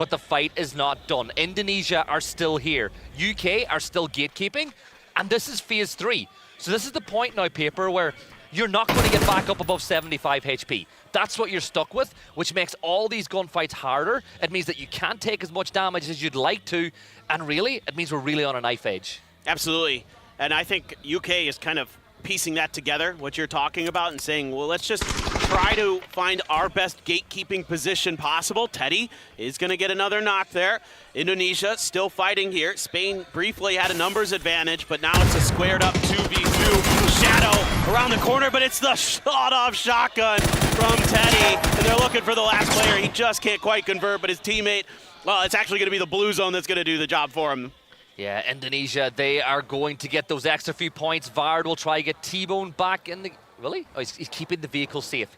but the fight is not done. Indonesia are still here. UK are still gatekeeping, and this is phase 3. So this is the point now, Paper, where you're not going to get back up above 75 HP. That's what you're stuck with, which makes all these gunfights harder. It means that you can't take as much damage as you'd like to, and really, it means we're really on a knife edge. Absolutely, and I think UK is kind of piecing that together, what you're talking about, and saying, well, let's just try to find our best gatekeeping position possible. Teddy is going to get another knock there. Indonesia still fighting here. Spain briefly had a numbers advantage, but now it's a squared up 2v2. Shadow around the corner, but it's the shot-off shotgun from Teddy, and they're looking for the last player. He just can't quite convert, but his teammate, well, it's actually going to be the blue zone that's going to do the job for him. Yeah, Indonesia, they are going to get those extra few points. Vard will try to get T-Bone back in the... Really? Oh, he's keeping the vehicle safe.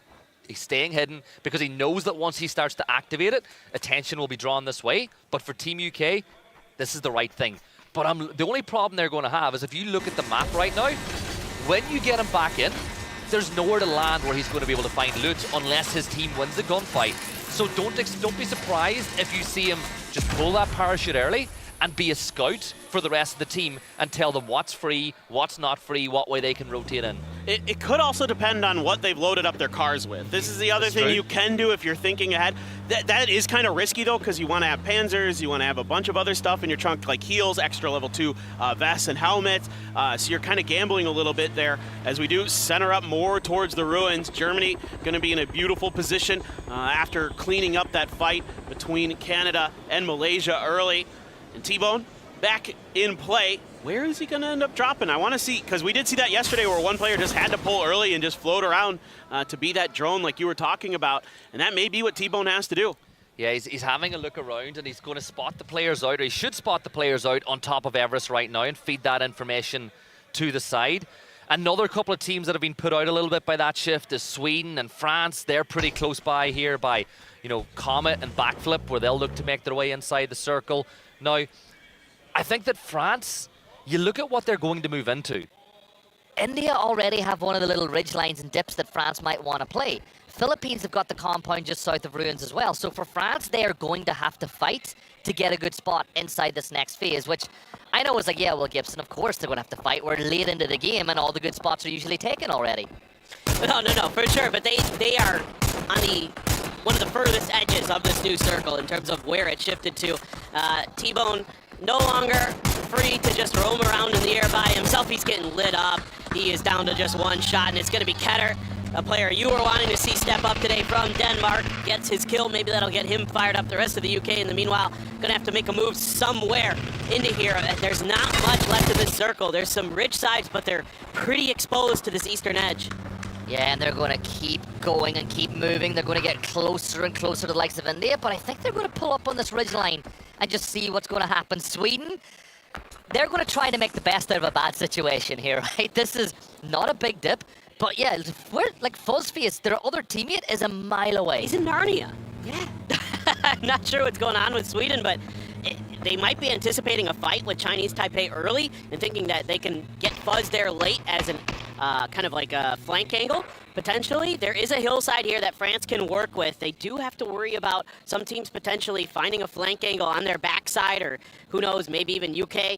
He's staying hidden because he knows that once he starts to activate it, attention will be drawn this way. But for Team UK, this is the right thing. But the only problem they're going to have is if you look at the map right now, when you get him back in, there's nowhere to land where he's going to be able to find loot unless his team wins the gunfight. So don't be surprised if you see him just pull that parachute early and be a scout for the rest of the team and tell them what's free, what's not free, what way they can rotate in. It could also depend on what they've loaded up their cars with. This is the other thing you can do if you're thinking ahead. That is kind of risky, though, because you want to have panzers, you want to have a bunch of other stuff in your trunk, like heals, extra level 2 vests and helmets. So you're kind of gambling a little bit there as we do center up more towards the ruins. Germany going to be in a beautiful position after cleaning up that fight between Canada and Malaysia early. And T-Bone back in play. Where is he going to end up dropping? I want to see, because we did see that yesterday where one player just had to pull early and just float around to be that drone like you were talking about. And that may be what T-Bone has to do. Yeah, he's having a look around and he's going to spot the players out, or he should spot the players out on top of Everest right now and feed that information to the side. Another couple of teams that have been put out a little bit by that shift is Sweden and France. They're pretty close by here by, you know, Comet and Backflip, where they'll look to make their way inside the circle. Now, I think that France, you look at what they're going to move into. India already have one of the little ridge lines and dips that France might want to play. Philippines have got the compound just south of ruins as well. So for France, they are going to have to fight to get a good spot inside this next phase, which I know is like, yeah, well, Gibson, of course they're going to have to fight. We're late into the game and all the good spots are usually taken already. No, for sure. But they are on one of the furthest edges of this new circle in terms of where it shifted to. T-Bone no longer free to just roam around in the air by himself. He's getting lit up. He is down to just one shot, and it's going to be Ketter, a player you were wanting to see step up today from Denmark. Gets his kill. Maybe that'll get him fired up. The rest of the UK, in the meanwhile, going to have to make a move somewhere into here. There's not much left of this circle. There's some ridge sides, but they're pretty exposed to this eastern edge. Yeah, and they're going to keep going and keep moving. They're going to get closer and closer to the likes of India, but I think they're going to pull up on this ridgeline and just see what's going to happen. Sweden, they're going to try to make the best out of a bad situation here, right? This is not a big dip, but yeah, we're like Fuzzface, their other teammate is a mile away. He's in Narnia. Yeah. I'm not sure what's going on with Sweden, but they might be anticipating a fight with Chinese Taipei early and thinking that they can get Fuzz there late as an kind of like a flank angle. Potentially, there is a hillside here that France can work with. They do have to worry about some teams potentially finding a flank angle on their backside, or who knows, maybe even UK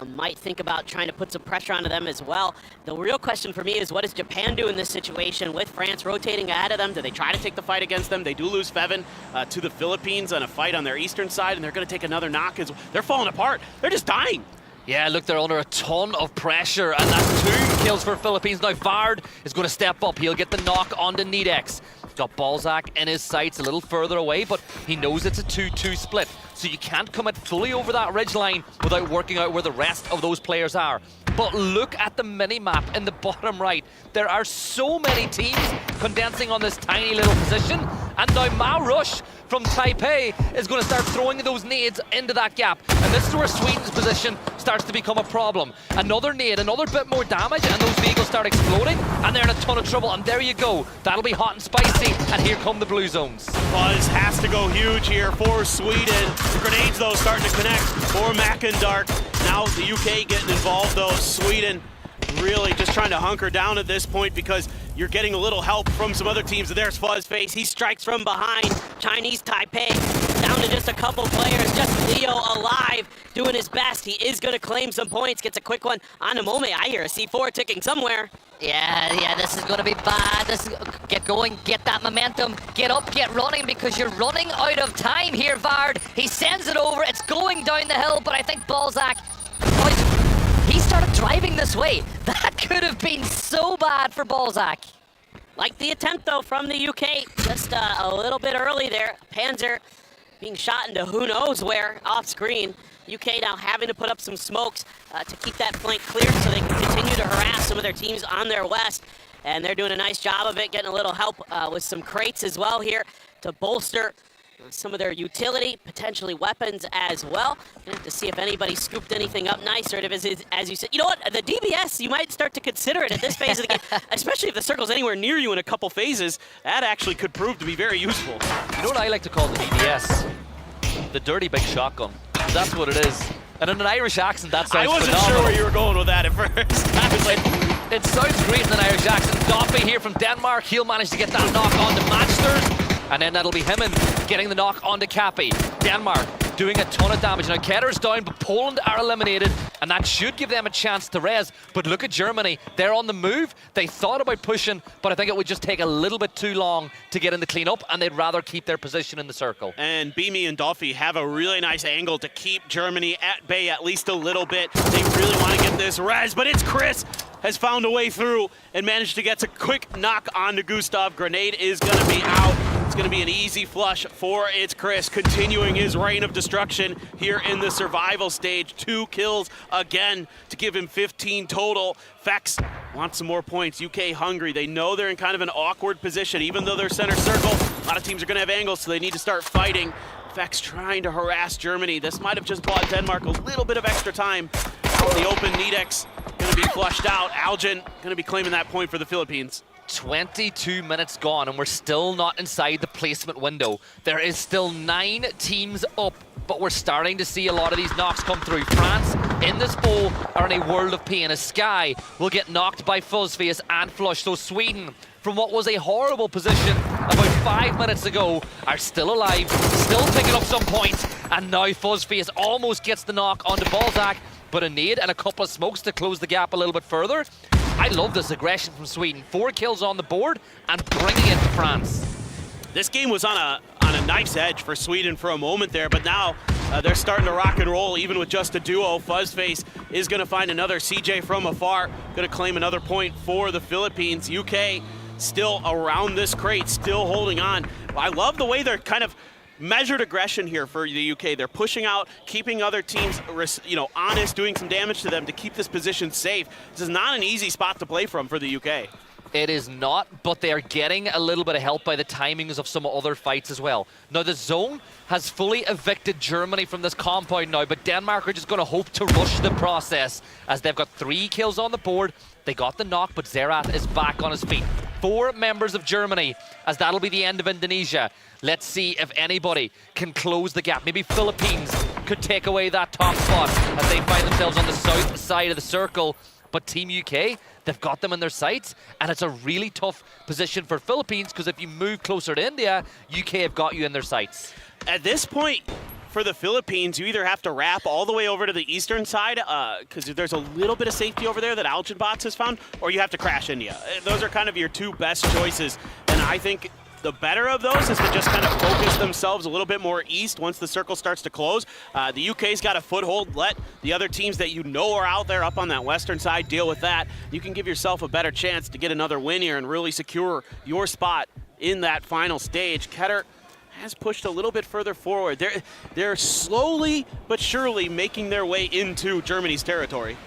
might think about trying to put some pressure onto them as well. The real question for me is, what does Japan do in this situation with France rotating ahead of them? Do they try to take the fight against them? They do lose Fevin to the Philippines on a fight on their eastern side, and they're going to take another knock. They're falling apart. They're just dying. Yeah, look, they're under a ton of pressure, and that's 2 kills for Philippines. Now, Vard is going to step up. He'll get the knock onto Nedex. He's got Balzac in his sights a little further away, but he knows it's a 2-2 split. So you can't commit fully over that ridgeline without working out where the rest of those players are. But look at the mini-map in the bottom right. There are so many teams condensing on this tiny little position, and now Ma Rush from Taipei is going to start throwing those nades into that gap. And this is where Sweden's position starts to become a problem. Another nade, another bit more damage, and those vehicles start exploding, and they're in a ton of trouble. And there you go. That'll be hot and spicy, and here come the blue zones. Buzz has to go huge here for Sweden. The grenades, though, starting to connect for Mackendark. Now the UK getting involved, though. Sweden really just trying to hunker down at this point because you're getting a little help from some other teams. There's Fuzzface. He strikes from behind. Chinese Taipei down down to just a couple players. Just Leo alive, doing his best. He is going to claim some points. Gets a quick one on a moment. I hear a C4 ticking somewhere. Yeah, this is going to be bad. Get going, get that momentum, get up, get running, because you're running out of time here, Vard. He sends it over, it's going down the hill, but I think Balzac, he started driving this way. That could have been so bad for Balzac. Like the attempt, though, from the UK. Just a little bit early there. Panzer being shot into who knows where off screen. UK now having to put up some smokes to keep that flank clear so they can continue to harass some of their teams on their west. And they're doing a nice job of it, getting a little help with some crates as well here to bolster some of their utility, potentially weapons as well. Gonna have to see if anybody scooped anything up nice, or if it's, as you said, you know what, the DBS, you might start to consider it at this phase of the game, especially if the circle's anywhere near you in a couple phases. That actually could prove to be very useful. You know what I like to call the DBS? The dirty big shotgun. That's what it is. And in an Irish accent, that sounds I wasn't phenomenal. sure where you were going with that at first. I was like, It sounds great in an Irish accent. Doffy here from Denmark. He'll manage to get that knock onto Manchester. And then that'll be him getting the knock onto Cappy. Denmark doing a ton of damage. Now Ketter's down, but Poland are eliminated, and that should give them a chance to res. But look at Germany. They're on the move. They thought about pushing, but I think it would just take a little bit too long to get in the cleanup, and they'd rather keep their position in the circle. and Beamy and Duffy have a really nice angle to keep Germany at bay at least a little bit. They really want to get this res, but it's Chris has found a way through and managed to get a quick knock onto Gustav. Grenade is going to be out. It's going to be an easy flush for it's Chris, continuing his reign of destruction here in the survival stage. 2 kills again to give him 15 total. Fex wants some more points. UK hungry. They know they're in kind of an awkward position. Even though they're center circle, a lot of teams are going to have angles, so they need to start fighting. Fex trying to harass Germany. This might have just bought Denmark a little bit of extra time. Out in the open, Nedex going to be flushed out. Algin going to be claiming that point for the Philippines. 22 minutes gone, and we're still not inside the placement window. There is still 9 teams up, but we're starting to see a lot of these knocks come through. France in this bowl are in a world of pain, as Sky will get knocked by Fuzzface and Flush. So Sweden, from what was a horrible position about 5 minutes ago, are still alive, still picking up some points, and now Fuzzface almost gets the knock onto Balzac, but a nade and a couple of smokes to close the gap a little bit further. I love this aggression from Sweden. 4 kills on the board and bringing it to France. This game was on a knife's edge for Sweden for a moment there, but now they're starting to rock and roll even with just a duo. Fuzzface is going to find another CJ from afar, going to claim another point for the Philippines. UK still around this crate, still holding on. I love the way they're kind of measured aggression here for the UK. They're pushing out, keeping other teams, honest, doing some damage to them to keep this position safe. This is not an easy spot to play from for the UK. It is not, but they are getting a little bit of help by the timings of some other fights as well. Now, the zone has fully evicted Germany from this compound now, but Denmark are just going to hope to rush the process as they've got 3 kills on the board. They got the knock, but Zerat is back on his feet. 4 members of Germany, as that'll be the end of Indonesia. Let's see if anybody can close the gap. Maybe Philippines could take away that top spot as they find themselves on the south side of the circle. But Team UK, they've got them in their sights, and it's a really tough position for Philippines, because if you move closer to India, UK have got you in their sights. At this point, for the Philippines, you either have to wrap all the way over to the eastern side, because there's a little bit of safety over there that Algenbots has found, or you have to crash India. Those are kind of your 2 best choices, and I think the better of those is to just kind of focus themselves a little bit more east once the circle starts to close. The UK's got a foothold. Let the other teams that you know are out there up on that western side deal with that. You can give yourself a better chance to get another win here and really secure your spot in that final stage. Ketter has pushed a little bit further forward. They're slowly but surely making their way into Germany's territory.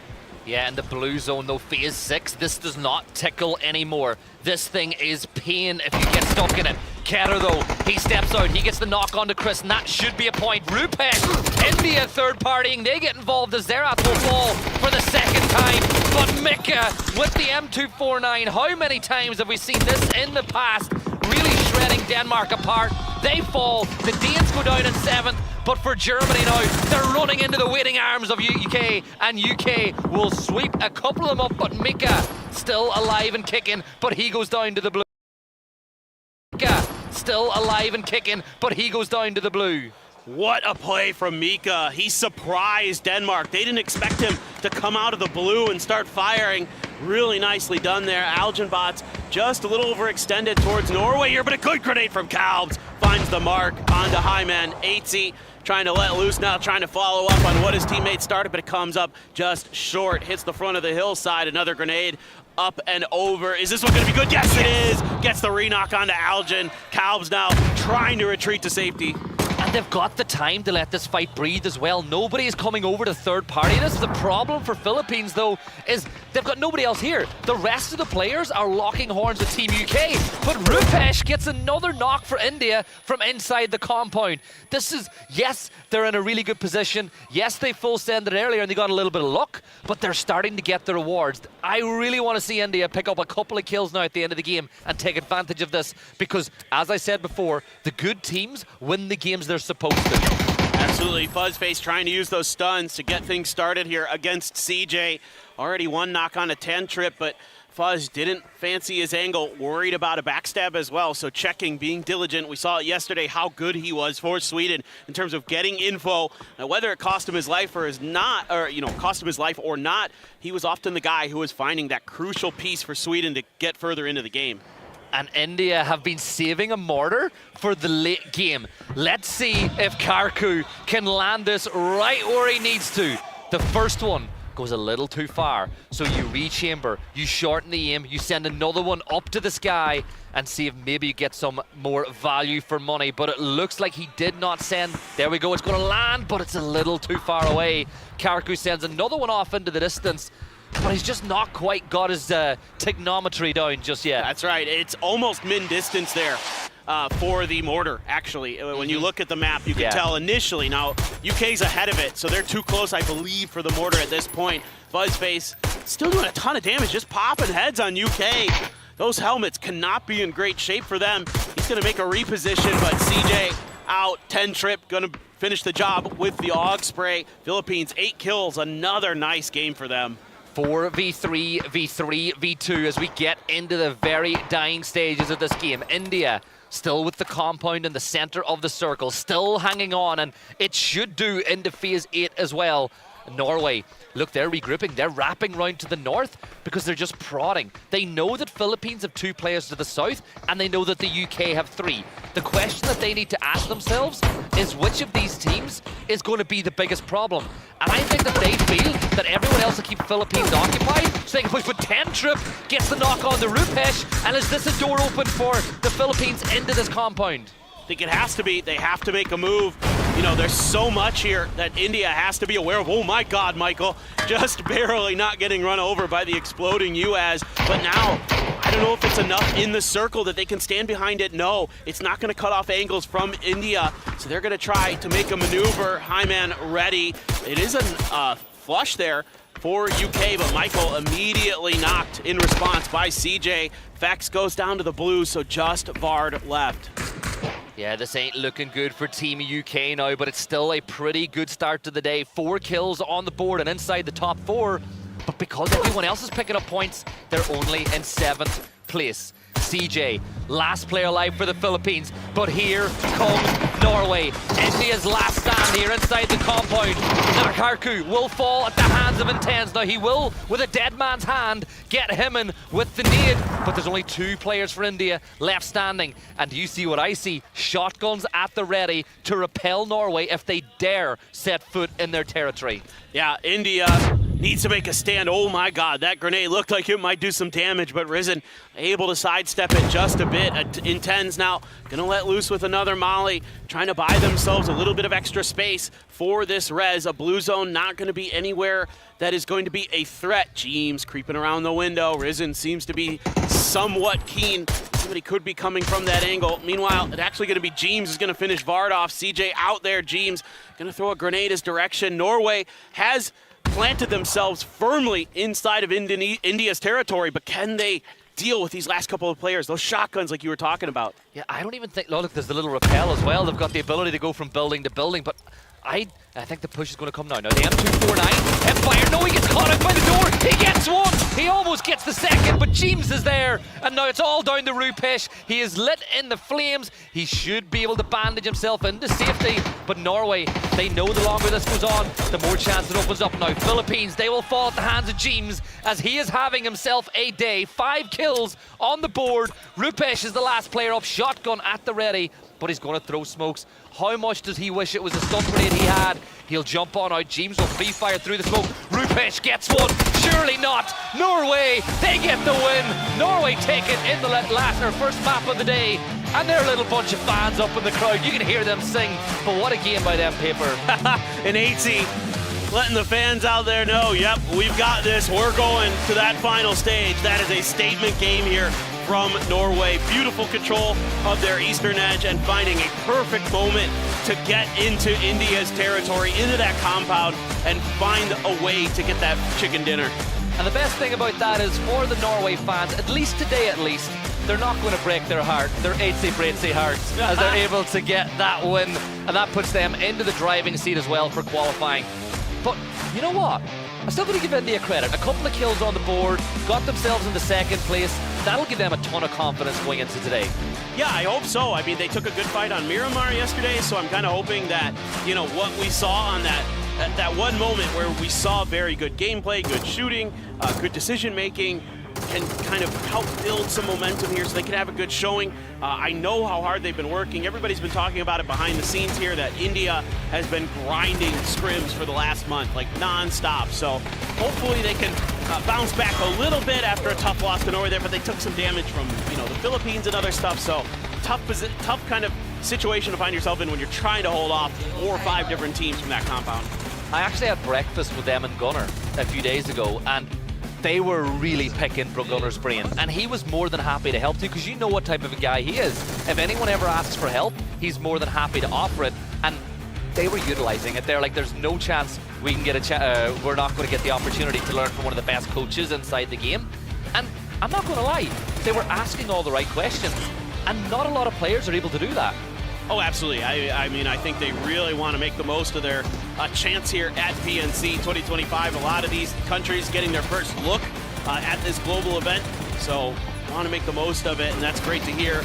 Yeah, in the blue zone though, phase 6, this does not tickle anymore. This thing is pain if you get stuck in it. Ketter though, he steps out, he gets the knock onto Chris, and that should be a point. Rupek, India third partying, they get involved as Zerat will fall for the 2nd time. But Mika with the M249, how many times have we seen this in the past? Really shredding Denmark apart. They fall, the Danes go down in 7th. But for Germany now, they're running into the waiting arms of UK, and UK will sweep a couple of them up, but Mika still alive and kicking, but he goes down to the blue. Mika still alive and kicking, but he goes down to the blue. What a play from Mika. He surprised Denmark. They didn't expect him to come out of the blue and start firing. Really nicely done there. Algenbots just a little overextended towards Norway here, but a good grenade from Kalbs. Finds the mark onto Hyman. 8Z trying to let loose now, trying to follow up on what his teammates started, but it comes up just short. Hits the front of the hillside. Another grenade up and over. Is this one going to be good? Yes, it is. Gets the re-knock onto Algen. Kalbs now trying to retreat to safety. And they've got the time to let this fight breathe as well. Nobody is coming over to third party. This is the problem for Philippines, though, is they've got nobody else here. The rest of the players are locking horns with Team UK. But Rupesh gets another knock for India from inside the compound. This is, yes, they're in a really good position. Yes, they full sended earlier and they got a little bit of luck, but they're starting to get the rewards. I really want to see India pick up a couple of kills now at the end of the game and take advantage of this because, as I said before, the good teams win the games they're supposed to. Absolutely. Fuzzface trying to use those stuns to get things started here against CJ. Already one knock on a 10 trip, but Fuzz didn't fancy his angle, worried about a backstab as well, so checking, being diligent. We saw it yesterday how good he was for Sweden in terms of getting info. Now, whether it cost him his life or cost him his life or not, he was often the guy who was finding that crucial piece for Sweden to get further into the game. And India have been saving a mortar for the late game. Let's see if Karku can land this right where he needs to. The first one goes a little too far, so you rechamber, you shorten the aim, you send another one up to the sky and see if maybe you get some more value for money. But it looks like he did not send. There we go, it's going to land, but it's a little too far away. Karku sends another one off into the distance, but he's just not quite got his technometry down just yet. That's right. It's almost min-distance there for the mortar, actually. When you look at the map, you can tell initially. Now, UK's ahead of it, so they're too close, I believe, for the mortar at this point. Fuzzface still doing a ton of damage, just popping heads on UK. Those helmets cannot be in great shape for them. He's going to make a reposition, but CJ out. 10 trip, going to finish the job with the AUG spray. Philippines, 8 kills. Another nice game for them. 4v3, v3, v2 as we get into the very dying stages of this game. India still with the compound in the center of the circle, still hanging on, and it should do into phase 8 as well. Norway, look, they're regrouping. They're wrapping round to the north because they're just prodding. They know that Philippines have 2 players to the south, and they know that the UK have 3. The question that they need to ask themselves is which of these teams is going to be the biggest problem. And I think that they feel that everyone else will keep Philippines occupied, so they can push with 10 trip, gets the knock on the Rupesh, and is this a door open for the Philippines into this compound? I think it has to be. They have to make a move. You know, there's so much here that India has to be aware of. Oh my God, Michael, just barely not getting run over by the exploding UAS. But now, I don't know if it's enough in the circle that they can stand behind it. No, it's not going to cut off angles from India. So they're going to try to make a maneuver. Hyman ready. It is a flush there for UK, but Michael immediately knocked in response by CJ. Vex goes down to the blue, so just Vard left. Yeah, this ain't looking good for Team UK now, but it's still a pretty good start to the day. 4 kills on the board and inside the top 4. But because everyone else is picking up points, they're only in 7th place. CJ, last player alive for the Philippines, but here comes Norway. India's last stand here inside the compound. Nakarku will fall at the hands of Intense. Now he will, with a dead man's hand, get him in with the nade, but there's only 2 players for India left standing. And you see what I see, shotguns at the ready to repel Norway if they dare set foot in their territory. Yeah, India needs to make a stand. Oh my God, that grenade looked like it might do some damage, but Risen able to sidestep it just a bit. Intense now gonna let loose with another molly, trying to buy themselves a little bit of extra space for this res. A blue zone not gonna be anywhere that is going to be a threat. James creeping around the window. Risen seems to be somewhat keen. Somebody could be coming from that angle. Meanwhile, it's actually gonna be James is gonna finish Vard off. CJ out there, James gonna throw a grenade his direction. Norway has planted themselves firmly inside of India's territory, but can they deal with these last couple of players, those shotguns like you were talking about? Yeah, I don't even think, look, there's the little rappel as well. They've got the ability to go from building to building, but I think the push is going to come now. Now the M249, Empire, no, he gets caught out by the door. He gets one. He almost gets the second, but James is there. And now it's all down to Rupesh. He is lit in the flames. He should be able to bandage himself into safety. But Norway, they know the longer this goes on, the more chance it opens up. Now Philippines, they will fall at the hands of James as he is having himself a day. 5 kills on the board. Rupesh is the last player up, shotgun at the ready, but he's going to throw smokes. How much does he wish it was a stun grenade he had? He'll jump on out. James will free fire through the smoke. Rupesh gets one. Surely not. Norway, they get the win. Norway take it in the first map of the day. And they're a little bunch of fans up in the crowd. You can hear them sing. But what a game by them, Paper. And 80 letting the fans out there know, yep, we've got this. We're going to that final stage. That is a statement game here from Norway. Beautiful control of their eastern edge and finding a perfect moment to get into India's territory, into that compound, and find a way to get that chicken dinner. And the best thing about that is for the Norway fans, at least today at least, they're not going to break their heart, their Braitsy hearts, as they're able to get that win. And that puts them into the driving seat as well for qualifying. But you know what? I'm still going to give India credit. A couple of kills on the board, got themselves into second place. That'll give them a ton of confidence going into today. Yeah, I hope so. I mean, they took a good fight on Miramar yesterday, so I'm kind of hoping that, you know, what we saw on that one moment where we saw very good gameplay, good shooting, good decision making, can kind of help build some momentum here so they can have a good showing. I know how hard they've been working. Everybody's been talking about it behind the scenes here, that India has been grinding scrims for the last month, like non-stop. So hopefully they can bounce back a little bit after a tough loss to Norway there, but they took some damage from, you know, the Philippines and other stuff. So tough kind of situation to find yourself in when you're trying to hold off 4 or 5 different teams from that compound. I actually had breakfast with them and Gunnar a few days ago, and they were really picking for Gunnar's brain, and he was more than happy to help too, because you know what type of a guy he is. If anyone ever asks for help, he's more than happy to offer it, and they were utilizing it. They're like, there's no chance we can get we're not going to get the opportunity to learn from one of the best coaches inside the game. And I'm not going to lie, they were asking all the right questions, and not a lot of players are able to do that. Oh, absolutely. I mean, I think they really want to make the most of their chance here at PNC 2025. A lot of these countries getting their first look at this global event, so want to make the most of it, and that's great to hear.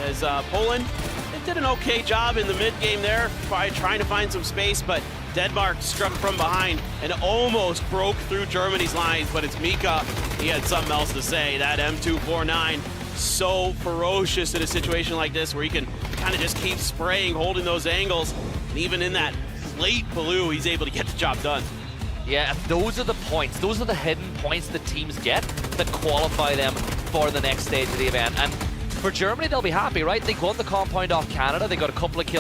As Poland, they did an okay job in the mid-game there, trying to find some space, but Denmark struck from behind and almost broke through Germany's lines, but it's Mika. He had something else to say. That M249, so ferocious in a situation like this where he can kind of just keep spraying, holding those angles, and even in that late blue, he's able to get the job done. Yeah, those are the points, those are the hidden points that teams get that qualify them for the next stage of the event. And for Germany, they'll be happy, right? They won the compound off Canada, they got a couple of kills